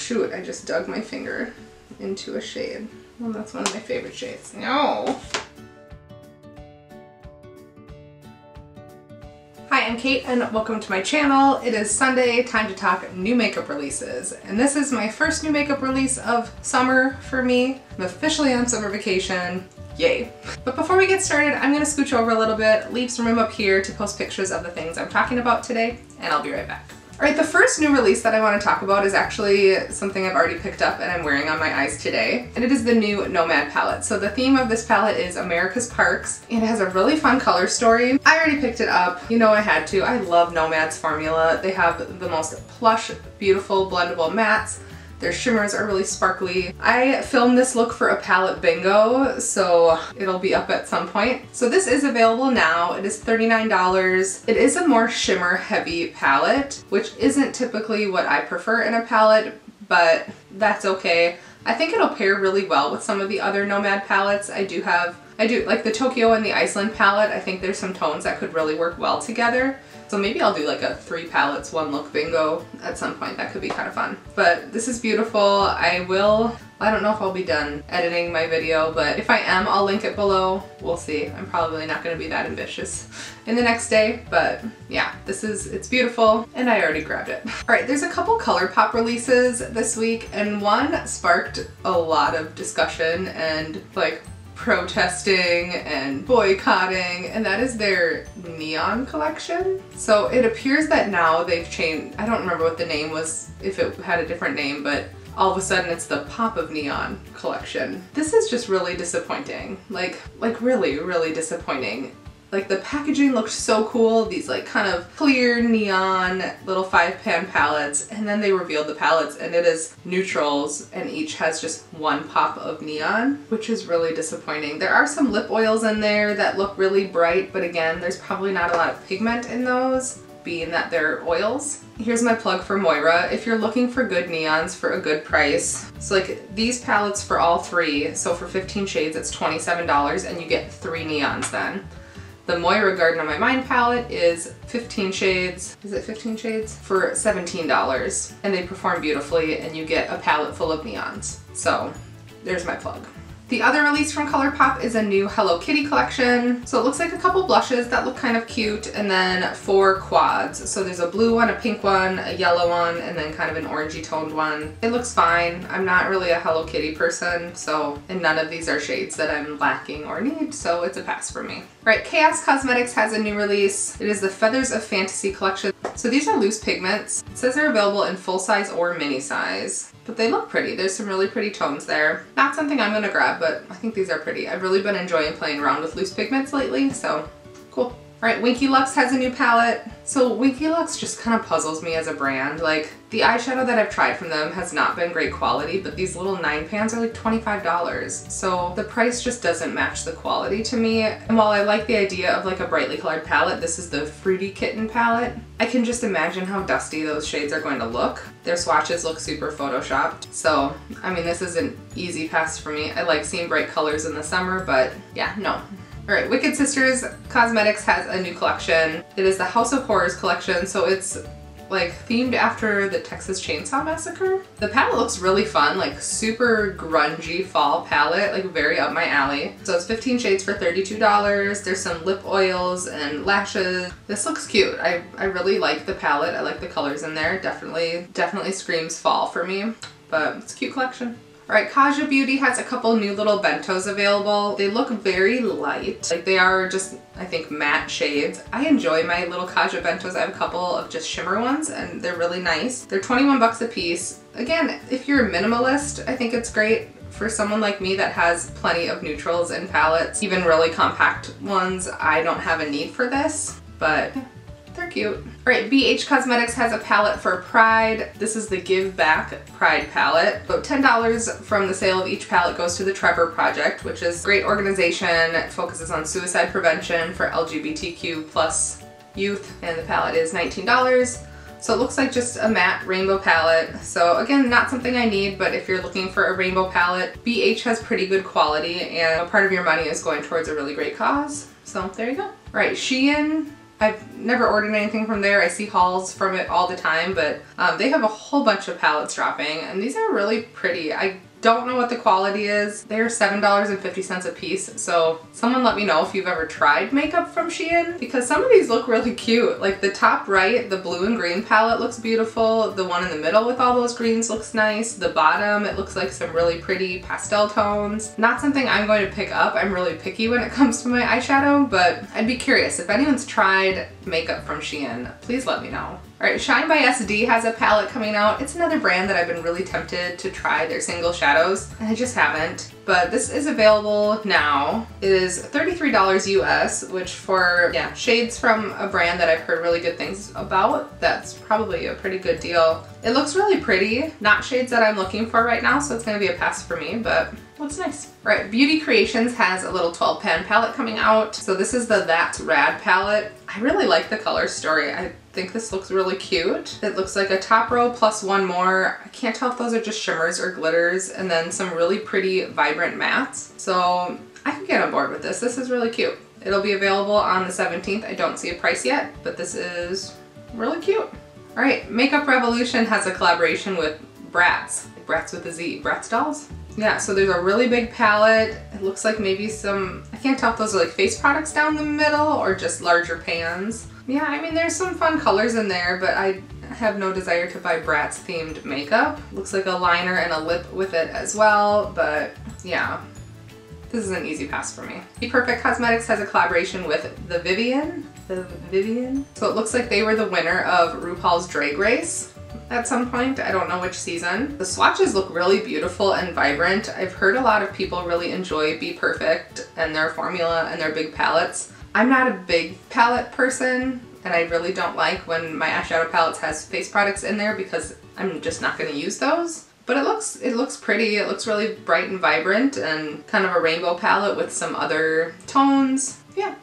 shoot, I just dug my finger into a shade. Well, that's one of my favorite shades. No! Hi, I'm Kate and welcome to my channel. It is Sunday, time to talk new makeup releases. And this is my first new makeup release of summer for me. I'm officially on summer vacation. Yay. But before we get started, I'm gonna scooch over a little bit, leave some room up here to post pictures of the things I'm talking about today, and I'll be right back. Alright, the first new release that I want to talk about is actually something I've already picked up and I'm wearing on my eyes today. And it is the new Nomad palette. So the theme of this palette is America's Parks. And it has a really fun color story. I already picked it up. You know I had to. I love Nomad's formula. They have the most plush, beautiful, blendable mattes. Their shimmers are really sparkly. I filmed this look for a palette bingo, so it'll be up at some point. So this is available now. It is $39. It is a more shimmer heavy palette, which isn't typically what I prefer in a palette, but that's okay. I think it'll pair really well with some of the other Nomad palettes. I do like the Tokyo and the Iceland palette. I think there's some tones that could really work well together. So maybe I'll do like a 3 palettes, 1 look bingo at some point. That could be kind of fun. But this is beautiful. I don't know if I'll be done editing my video, but if I am, I'll link it below. We'll see. I'm probably not going to be that ambitious in the next day, but yeah, it's beautiful and I already grabbed it. All right, there's a couple Colourpop releases this week and one sparked a lot of discussion and like protesting and boycotting, and that is their neon collection. So it appears that now they've changed, I don't remember what the name was, if it had a different name, but all of a sudden it's the Pop of Neon collection. This is just really disappointing. Like really, really disappointing. Like the packaging looked so cool, these like kind of clear neon little 5-pan palettes, and then they revealed the palettes and it is neutrals and each has just 1 pop of neon, which is really disappointing. There are some lip oils in there that look really bright, but again, there's probably not a lot of pigment in those, being that they're oils. Here's my plug for Moira. If you're looking for good neons for a good price, so like these palettes for all 3, so for 15 shades it's $27 and you get 3 neons then. The Moira Garden on My Mind palette is 15 shades, is it 15 shades? For $17, and they perform beautifully and you get a palette full of neons. So there's my plug. The other release from Colourpop is a new Hello Kitty collection. So it looks like a couple blushes that look kind of cute and then 4 quads. So there's a blue one, a pink one, a yellow one, and then kind of an orangey toned one. It looks fine. I'm not really a Hello Kitty person, and none of these are shades that I'm lacking or need, so it's a pass for me. Right, Chaos Cosmetics has a new release. It is the Feathers of Fantasy collection. So these are loose pigments. It says they're available in full size or mini size. But they look pretty. There's some really pretty tones there. Not something I'm gonna grab, but I think these are pretty. I've really been enjoying playing around with loose pigments lately, so cool. All right, Winky Lux has a new palette. So Winky Lux just kind of puzzles me as a brand. Like the eyeshadow that I've tried from them has not been great quality, but these little 9 pans are like $25. So the price just doesn't match the quality to me. And while I like the idea of like a brightly colored palette, this is the Fruity Kitten palette. I can just imagine how dusty those shades are going to look. Their swatches look super photoshopped. So, I mean, this is an easy pass for me. I like seeing bright colors in the summer, but yeah, no. Alright, Wicked Sisters Cosmetics has a new collection. It is the House of Horrors collection, so it's like themed after the Texas Chainsaw Massacre. The palette looks really fun, like super grungy fall palette, like very up my alley. So it's 15 shades for $32. There's some lip oils and lashes. This looks cute. I really like the palette. I like the colors in there. Definitely screams fall for me, but it's a cute collection. Alright, Kaja Beauty has a couple new little bentos available. They look very light. Like they are just, I think, matte shades. I enjoy my little Kaja bentos. I have a couple of just shimmer ones and they're really nice. They're 21 bucks a piece. Again, if you're a minimalist, I think it's great. For someone like me that has plenty of neutrals and palettes, even really compact ones, I don't have a need for this, but they're cute. Alright, BH Cosmetics has a palette for Pride. This is the Give Back Pride palette. So $10 from the sale of each palette goes to the Trevor Project, which is a great organization. It focuses on suicide prevention for LGBTQ plus youth, and the palette is $19. So it looks like just a matte rainbow palette. So again, not something I need, but if you're looking for a rainbow palette, BH has pretty good quality and a part of your money is going towards a really great cause. So there you go. All right, Shein I've never ordered anything from there. I see hauls from it all the time, but they have a whole bunch of palettes dropping, and these are really pretty. I don't know what the quality is. They're $7.50 a piece, so someone let me know if you've ever tried makeup from Shein, because some of these look really cute. Like the top right, the blue and green palette looks beautiful. The one in the middle with all those greens looks nice. The bottom, it looks like some really pretty pastel tones. Not something I'm going to pick up. I'm really picky when it comes to my eyeshadow, but I'd be curious. If anyone's tried makeup from Shein, please let me know. Alright, Shine by SD has a palette coming out. It's another brand that I've been really tempted to try their single shadows, and I just haven't. But this is available now. It is $33 US, which for, yeah, shades from a brand that I've heard really good things about, that's probably a pretty good deal. It looks really pretty. Not shades that I'm looking for right now, so it's gonna be a pass for me, but looks nice. Right, Beauty Creations has a little 12 pan palette coming out. So this is the That's Rad palette. I really like the color story. I think this looks really cute. It looks like a top row plus one more. I can't tell if those are just shimmers or glitters, and then some really pretty vibrant mattes. So I can get on board with this. This is really cute. It'll be available on the 17th. I don't see a price yet, but this is really cute. All right, Makeup Revolution has a collaboration with Bratz. Bratz with a Z, Bratz dolls? Yeah, so there's a really big palette. It looks like maybe some, I can't tell if those are like face products down the middle or just larger pans. Yeah, I mean, there's some fun colors in there, but I have no desire to buy Bratz themed makeup. Looks like a liner and a lip with it as well, but yeah, this is an easy pass for me. Be Perfect Cosmetics has a collaboration with The Vivienne. So it looks like they were the winner of RuPaul's Drag Race at some point. I don't know which season. The swatches look really beautiful and vibrant. I've heard a lot of people really enjoy Be Perfect and their formula and their big palettes. I'm not a big palette person, and I really don't like when my eyeshadow palettes has face products in there because I'm just not going to use those. But it looks pretty. It looks really bright and vibrant and kind of a rainbow palette with some other tones. Yeah,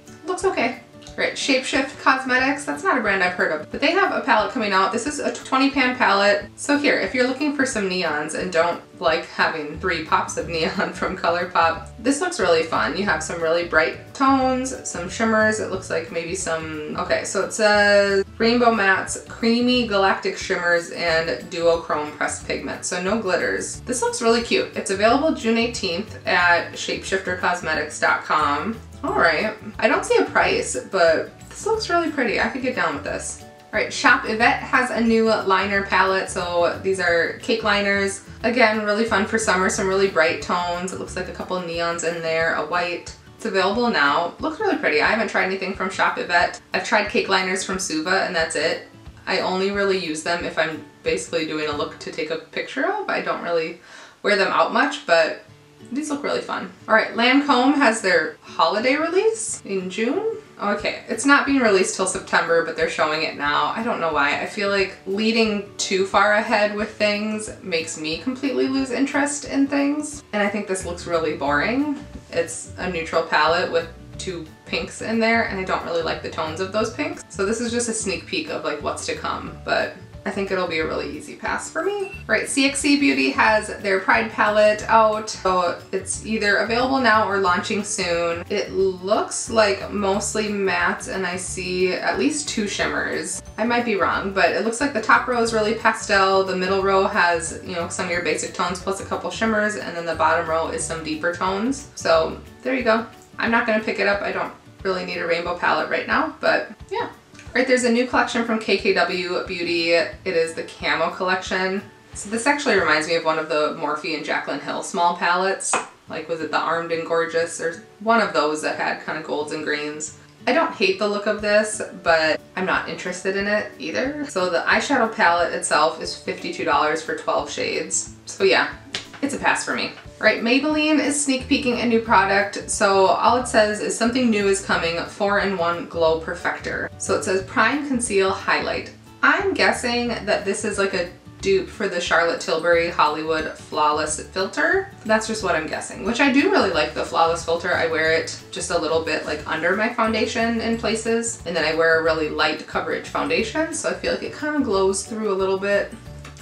it looks okay. Right, Shapeshift Cosmetics, that's not a brand I've heard of, but they have a palette coming out. This is a 20 pan palette. So here, if you're looking for some neons and don't like having 3 pops of neon from Colourpop, this looks really fun. You have some really bright tones, some shimmers. It looks like maybe some, okay, so it says Rainbow Mattes, Creamy Galactic Shimmers, and Duochrome Pressed Pigment. So no glitters. This looks really cute. It's available June 18th at shapeshiftercosmetics.com. Alright, I don't see a price, but this looks really pretty. I could get down with this. Alright, Shop Yvette has a new liner palette, so these are cake liners. Again, really fun for summer, some really bright tones. It looks like a couple neons in there, a white. It's available now. Looks really pretty. I haven't tried anything from Shop Yvette. I've tried cake liners from Suva, and that's it. I only really use them if I'm basically doing a look to take a picture of. I don't really wear them out much, but these look really fun. Alright, Lancome has their holiday release in June. Okay, it's not being released till September, but they're showing it now. I don't know why. I feel like leading too far ahead with things makes me completely lose interest in things. And I think this looks really boring. It's a neutral palette with 2 pinks in there, and I don't really like the tones of those pinks. So this is just a sneak peek of like what's to come, but I think it'll be a really easy pass for me. Right, CXC Beauty has their Pride palette out. So it's either available now or launching soon. It looks like mostly mattes, and I see at least 2 shimmers. I might be wrong, but it looks like the top row is really pastel. The middle row has, you know, some of your basic tones plus a couple shimmers, and then the bottom row is some deeper tones. So there you go. I'm not gonna pick it up. I don't really need a rainbow palette right now, but yeah. Right, there's a new collection from KKW Beauty. It is the Camo collection. So this actually reminds me of one of the Morphe and Jaclyn Hill small palettes. Like, was it the Armed and Gorgeous, or one of those that had kind of golds and greens. I don't hate the look of this, but I'm not interested in it either. So the eyeshadow palette itself is $52 for 12 shades. So yeah, it's a pass for me. Right, Maybelline is sneak peeking a new product. So all it says is something new is coming, 4-in-1 Glow Perfector. So it says Prime, Conceal, Highlight. I'm guessing that this is like a dupe for the Charlotte Tilbury Hollywood Flawless Filter. That's just what I'm guessing, which I do really like the Flawless Filter. I wear it just a little bit like under my foundation in places, and then I wear a really light coverage foundation, so I feel like it kind of glows through a little bit.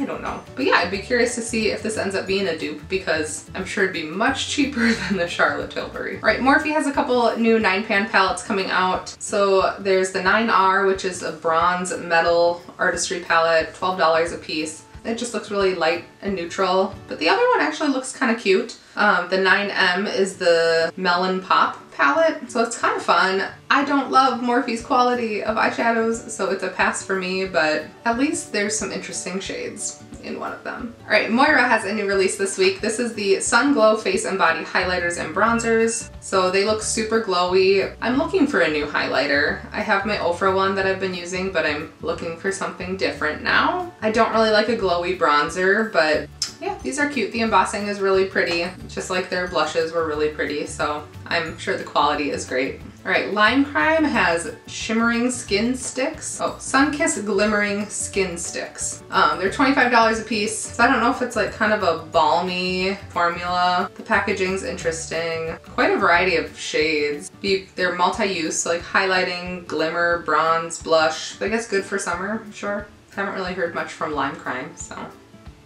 I don't know. But yeah, I'd be curious to see if this ends up being a dupe because I'm sure it'd be much cheaper than the Charlotte Tilbury. All right, Morphe has a couple new 9-pan palettes coming out. So there's the 9R, which is a bronze metal artistry palette, $12 a piece. It just looks really light and neutral, but the other one actually looks kind of cute. The 9M is the Melon Pop palette, so it's kind of fun. I don't love Morphe's quality of eyeshadows, so it's a pass for me, but at least there's some interesting shades in one of them. All right, Moira has a new release this week. This is the Sun Glow Face and Body Highlighters and Bronzers. So they look super glowy. I'm looking for a new highlighter. I have my Ofra one that I've been using, but I'm looking for something different now. I don't really like a glowy bronzer, but yeah, these are cute. The embossing is really pretty, just like their blushes were really pretty, so I'm sure the quality is great. All right, Lime Crime has shimmering skin sticks. Oh, Sun-Kissed Glimmering Skin Sticks. They're $25 a piece, so I don't know if it's like kind of a balmy formula. The packaging's interesting. Quite a variety of shades. They're multi-use, so like highlighting, glimmer, bronze, blush. I guess good for summer, I'm sure. Haven't really heard much from Lime Crime, so.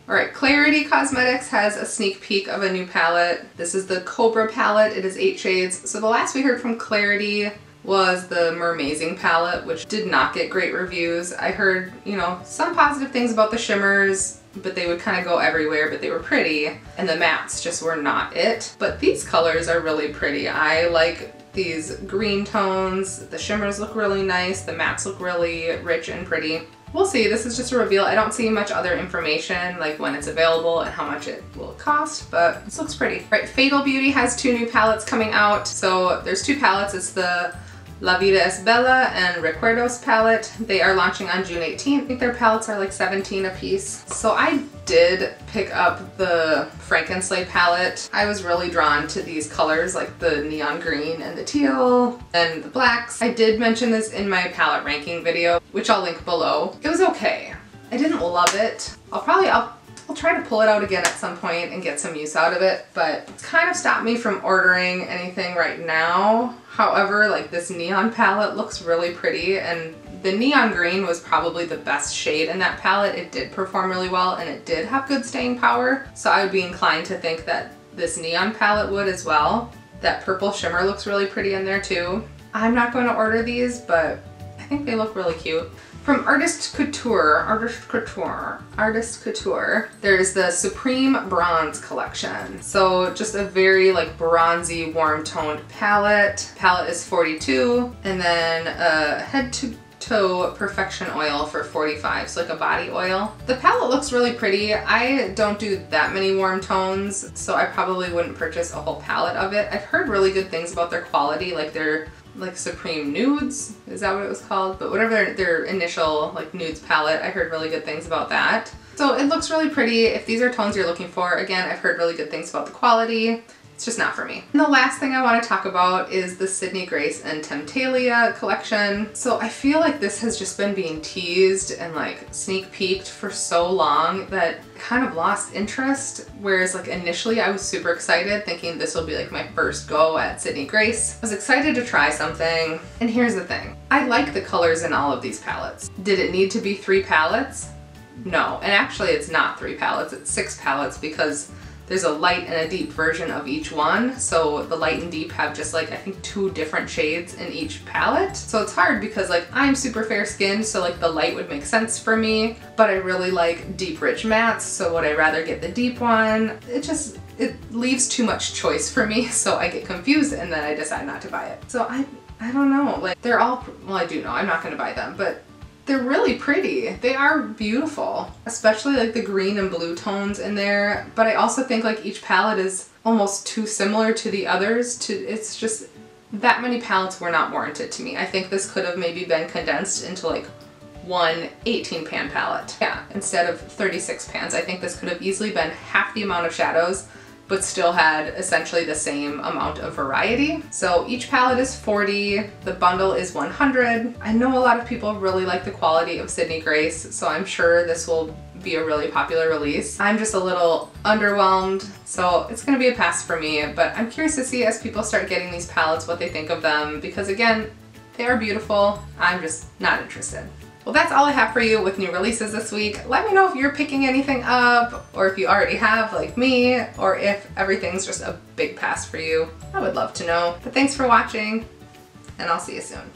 All right, Clarity Cosmetics has a sneak peek of a new palette. This is the Cobra palette. It is 8 shades. So the last we heard from Clarity was the Mermazing palette, which did not get great reviews. I heard, you know, some positive things about the shimmers, but they would kind of go everywhere, but they were pretty. And the mattes just were not it. But these colors are really pretty. I like these green tones. The shimmers look really nice. The mattes look really rich and pretty. We'll see, this is just a reveal. I don't see much other information, like when it's available and how much it will cost, but this looks pretty. All right, Fatal Beauty has 2 new palettes coming out. So there's 2 palettes. It's the La Vida es Bella and Recuerdos palette. They are launching on June 18th. I think their palettes are like $17 a piece. So I did pick up the Frankenstein palette. I was really drawn to these colors, like the neon green and the teal and the blacks. I did mention this in my palette ranking video, which I'll link below. It was okay. I didn't love it. I'll try to pull it out again at some point and get some use out of it, but it's kind of stopped me from ordering anything right now. However, like this neon palette looks really pretty, and the neon green was probably the best shade in that palette. It did perform really well and it did have good staying power. So I would be inclined to think that this neon palette would as well. That purple shimmer looks really pretty in there too. I'm not going to order these, but I think they look really cute. From Artist Couture, there's the Supreme Bronze collection. So just a very like bronzy, warm toned palette. Palette is $42, and then a head to toe perfection oil for $45, so like a body oil. The palette looks really pretty. I don't do that many warm tones, so I probably wouldn't purchase a whole palette of it. I've heard really good things about their quality, like their Supreme Nudes, is that what it was called? But whatever their initial like nudes palette, I heard really good things about that. So it looks really pretty. If these are tones you're looking for, again, I've heard really good things about the quality. It's just not for me. And the last thing I want to talk about is the Sydney Grace and Temptalia collection. So I feel like this has just been being teased and like sneak peeked for so long that I kind of lost interest. Whereas like initially I was super excited thinking this will be like my first go at Sydney Grace. I was excited to try something. And here's the thing. I like the colors in all of these palettes. Did it need to be 3 palettes? No. And actually it's not 3 palettes, it's 6 palettes because there's a light and a deep version of each one. So the light and deep have just like, I think 2 different shades in each palette. So it's hard because like I'm super fair skinned, so like the light would make sense for me, but I really like deep rich mattes. So would I rather get the deep one? It leaves too much choice for me. So I get confused and then I decide not to buy it. So I don't know, like they're all, well I do know, I'm not gonna buy them, but they're really pretty. They are beautiful, especially like the green and blue tones in there. But I also think like each palette is almost too similar to the others. It's just that many palettes were not warranted to me. I think this could have maybe been condensed into like one 18-pan palette. Yeah, instead of 36 pans. I think this could have easily been half the amount of shadows, but still had essentially the same amount of variety. So each palette is $40, the bundle is $100. I know a lot of people really like the quality of Sydney Grace, so I'm sure this will be a really popular release. I'm just a little underwhelmed, so it's gonna be a pass for me, but I'm curious to see as people start getting these palettes what they think of them, because again, they are beautiful. I'm just not interested. Well, that's all I have for you with new releases this week. Let me know if you're picking anything up, or if you already have like me, or if everything's just a big pass for you. I would love to know. But thanks for watching, and I'll see you soon.